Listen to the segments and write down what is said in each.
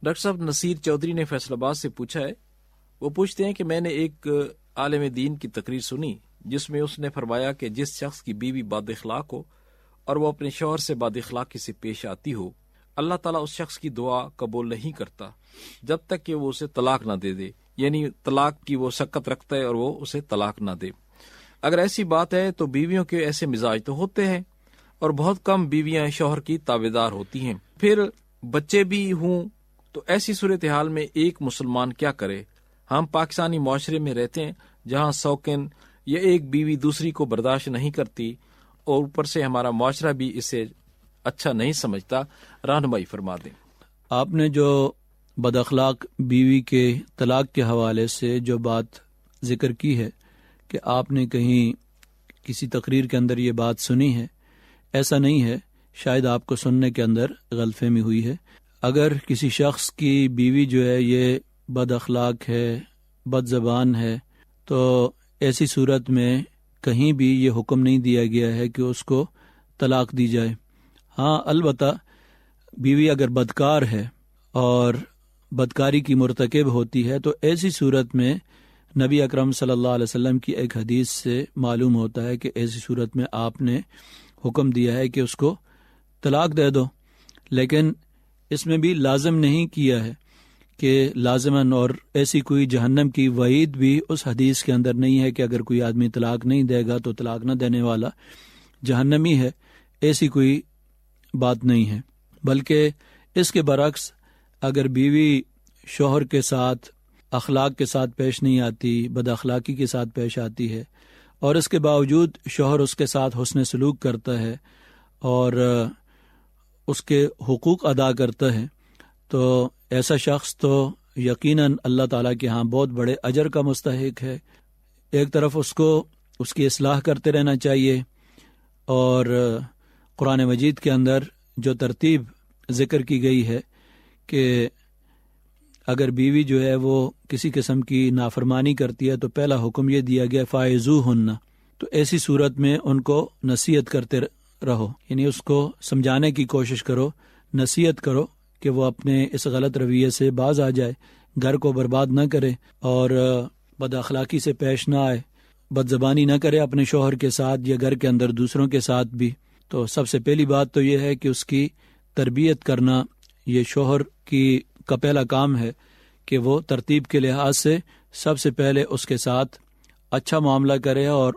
Doctor صاحب نصیر چودھری نے فیصل آباد سے پوچھا ہے، وہ پوچھتے ہیں کہ میں نے ایک عالم دین کی تقریر سنی جس میں اس نے فرمایا کہ جس شخص کی بیوی بد اخلاق ہو اور وہ اپنے شوہر سے بد اخلاقی سے پیش آتی ہو، اللہ تعالیٰ اس شخص کی دعا قبول نہیں کرتا جب تک کہ وہ اسے طلاق نہ دے دے، یعنی طلاق کی وہ سکت رکھتا ہے اور وہ اسے طلاق نہ دے۔ اگر ایسی بات ہے تو بیویوں کے ایسے مزاج تو ہوتے ہیں، اور بہت کم بیویاں شوہر کی تابعدار ہوتی ہیں، پھر بچے بھی ہوں، تو ایسی صورتحال میں ایک مسلمان کیا کرے؟ ہم پاکستانی معاشرے میں رہتے ہیں جہاں سوکن یا ایک بیوی دوسری کو برداشت نہیں کرتی، اور اوپر سے ہمارا معاشرہ بھی اسے اچھا نہیں سمجھتا۔ رہنمائی فرما دیں۔ آپ نے جو بد اخلاق بیوی کے طلاق کے حوالے سے جو بات ذکر کی ہے کہ آپ نے کہیں کسی تقریر کے اندر یہ بات سنی ہے، ایسا نہیں ہے، شاید آپ کو سننے کے اندر غلط فہمی ہوئی ہے۔ اگر کسی شخص کی بیوی جو ہے یہ بد اخلاق ہے، بد زبان ہے، تو ایسی صورت میں کہیں بھی یہ حکم نہیں دیا گیا ہے کہ اس کو طلاق دی جائے۔ ہاں، البتہ بیوی اگر بدکار ہے اور بدکاری کی مرتکب ہوتی ہے تو ایسی صورت میں نبی اکرم صلی اللہ علیہ وسلم کی ایک حدیث سے معلوم ہوتا ہے کہ ایسی صورت میں آپ نے حکم دیا ہے کہ اس کو طلاق دے دو، لیکن اس میں بھی لازم نہیں کیا ہے کہ لازماً، اور ایسی کوئی جہنم کی وعید بھی اس حدیث کے اندر نہیں ہے کہ اگر کوئی آدمی طلاق نہیں دے گا تو طلاق نہ دینے والا جہنمی ہے، ایسی کوئی بات نہیں ہے۔ بلکہ اس کے برعکس اگر بیوی شوہر کے ساتھ اخلاق کے ساتھ پیش نہیں آتی، بد اخلاقی کے ساتھ پیش آتی ہے، اور اس کے باوجود شوہر اس کے ساتھ حسن سلوک کرتا ہے اور اس کے حقوق ادا کرتا ہے، تو ایسا شخص تو یقیناً اللہ تعالیٰ کے ہاں بہت بڑے اجر کا مستحق ہے۔ ایک طرف اس کو اس کی اصلاح کرتے رہنا چاہیے، اور قرآن مجید کے اندر جو ترتیب ذکر کی گئی ہے کہ اگر بیوی جو ہے وہ کسی قسم کی نافرمانی کرتی ہے تو پہلا حکم یہ دیا گیا فائزوہن، تو ایسی صورت میں ان کو نصیحت کرتے رہو، یعنی اس کو سمجھانے کی کوشش کرو، نصیحت کرو کہ وہ اپنے اس غلط رویے سے باز آ جائے، گھر کو برباد نہ کرے اور بد اخلاقی سے پیش نہ آئے، بد زبانی نہ کرے اپنے شوہر کے ساتھ یا گھر کے اندر دوسروں کے ساتھ بھی۔ تو سب سے پہلی بات تو یہ ہے کہ اس کی تربیت کرنا، یہ شوہر کا پہلا کام ہے کہ وہ ترتیب کے لحاظ سے سب سے پہلے اس کے ساتھ اچھا معاملہ کرے اور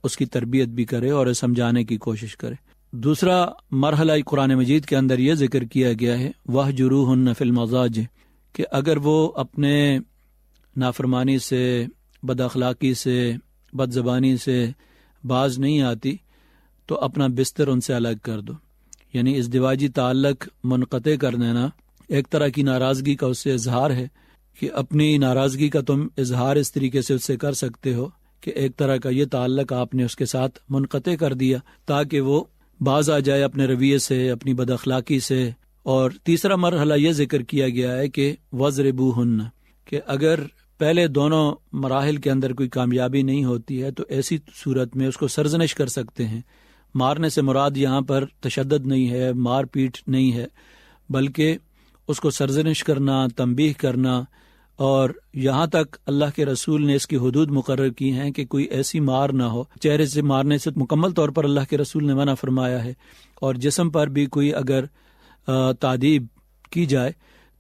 اس کی تربیت بھی کرے اور سمجھانے کی کوشش کرے۔ دوسرا مرحلہ قرآن مجید کے اندر یہ ذکر کیا گیا ہے وَاهْجُرُوهُنَّ فِي الْمَضَاجِعِ، کہ اگر وہ اپنے نافرمانی سے، بد اخلاقی سے، بد زبانی سے باز نہیں آتی تو اپنا بستر ان سے الگ کر دو، یعنی ازدواجی تعلق منقطع کر دینا ایک طرح کی ناراضگی کا اس سے اظہار ہے کہ اپنی ناراضگی کا تم اظہار اس طریقے سے اس سے کر سکتے ہو کہ ایک طرح کا یہ تعلق آپ نے اس کے ساتھ منقطع کر دیا تاکہ وہ باز آ جائے اپنے رویے سے، اپنی بد اخلاقی سے۔ اور تیسرا مرحلہ یہ ذکر کیا گیا ہے کہ وَضْرِبُوهُنَّ، کہ اگر پہلے دونوں مراحل کے اندر کوئی کامیابی نہیں ہوتی ہے تو ایسی صورت میں اس کو سرزنش کر سکتے ہیں۔ مارنے سے مراد یہاں پر تشدد نہیں ہے، مار پیٹ نہیں ہے، بلکہ اس کو سرزنش کرنا، تنبیہ کرنا، اور یہاں تک اللہ کے رسول نے اس کی حدود مقرر کی ہیں کہ کوئی ایسی مار نہ ہو، چہرے سے مارنے سے مکمل طور پر اللہ کے رسول نے منع فرمایا ہے، اور جسم پر بھی کوئی اگر تعذیب کی جائے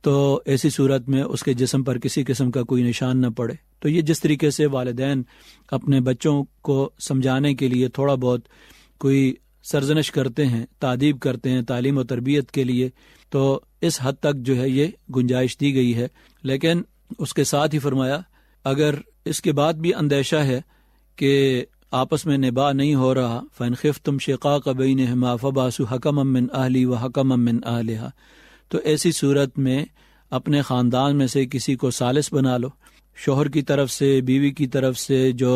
تو ایسی صورت میں اس کے جسم پر کسی قسم کا کوئی نشان نہ پڑے۔ تو یہ جس طریقے سے والدین اپنے بچوں کو سمجھانے کے لیے تھوڑا بہت کوئی سرزنش کرتے ہیں، تعذیب کرتے ہیں تعلیم و تربیت کے لیے، تو اس حد تک جو ہے یہ گنجائش دی گئی ہے، لیکن اس کے ساتھ ہی فرمایا اگر اس کے بعد بھی اندیشہ ہے کہ آپس میں نباہ نہیں ہو رہا، فَإِنْ خِفْتُمْ شِقَاقَ بَيْنِهِمَا فَبَعْثُوا حَكَمًا مِّنْ أَهْلِهِ وَحَكَمًا مِّنْ أَهْلِهَا، تو ایسی صورت میں اپنے خاندان میں سے کسی کو ثالث بنا لو، شوہر کی طرف سے، بیوی کی طرف سے جو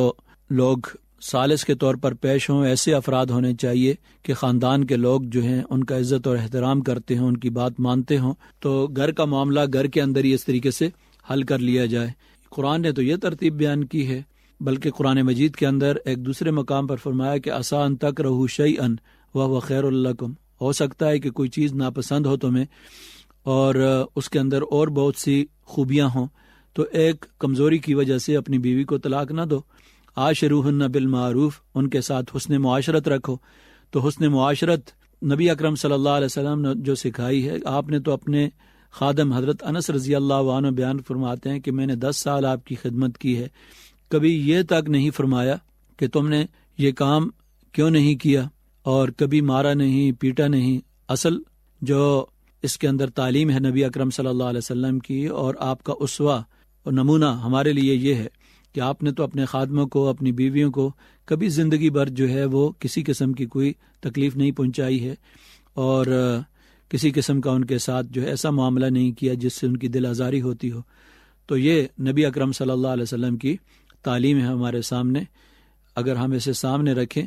لوگ ثالث کے طور پر پیش ہوں، ایسے افراد ہونے چاہیے کہ خاندان کے لوگ جو ہیں ان کا عزت اور احترام کرتے ہوں، ان کی بات مانتے ہوں، تو گھر کا معاملہ گھر کے اندر ہی اس طریقے سے حل کر لیا جائے۔ قرآن نے تو یہ ترتیب بیان کی ہے، بلکہ قرآن مجید کے اندر ایک دوسرے مقام پر فرمایا کہ عسیٰ ان تکرہوا شیئا وہو خیر لکم، ہو سکتا ہے کہ کوئی چیز ناپسند ہو تمہیں اور اس کے اندر اور بہت سی خوبیاں ہوں تو ایک کمزوری کی وجہ سے اپنی بیوی کو طلاق نہ دو۔ عاشروہن بالمعروف، ان کے ساتھ حسن معاشرت رکھو۔ تو حسن معاشرت نبی اکرم صلی اللہ علیہ وسلم نے جو سکھائی ہے، آپ نے تو اپنے خادم حضرت انس رضی اللہ عنہ بیان فرماتے ہیں کہ میں نے 10 سال آپ کی خدمت کی ہے، کبھی یہ تک نہیں فرمایا کہ تم نے یہ کام کیوں نہیں کیا، اور کبھی مارا نہیں، پیٹا نہیں۔ اصل جو اس کے اندر تعلیم ہے نبی اکرم صلی اللہ علیہ وسلم کی، اور آپ کا اسوہ اور نمونہ ہمارے لیے یہ ہے کہ آپ نے تو اپنے خادموں کو، اپنی بیویوں کو کبھی زندگی بھر جو ہے وہ کسی قسم کی کوئی تکلیف نہیں پہنچائی ہے، اور کسی قسم کا ان کے ساتھ جو ہے ایسا معاملہ نہیں کیا جس سے ان کی دل آزاری ہوتی ہو۔ تو یہ نبی اکرم صلی اللہ علیہ وسلم کی تعلیم ہے ہمارے سامنے۔ اگر ہم اسے سامنے رکھیں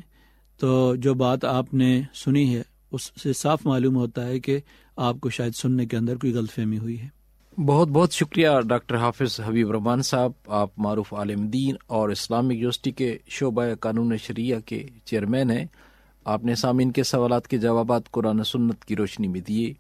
تو جو بات آپ نے سنی ہے اس سے صاف معلوم ہوتا ہے کہ آپ کو شاید سننے کے اندر کوئی غلط فہمی ہوئی ہے۔ بہت بہت شکریہ ڈاکٹر حافظ حبیب رحمان صاحب، آپ معروف عالم دین اور اسلامک یونیورسٹی کے شعبہ قانون شریعہ کے چیئرمین ہیں۔ آپ نے سامعین کے سوالات کے جوابات قرآن و سنت کی روشنی میں دیے۔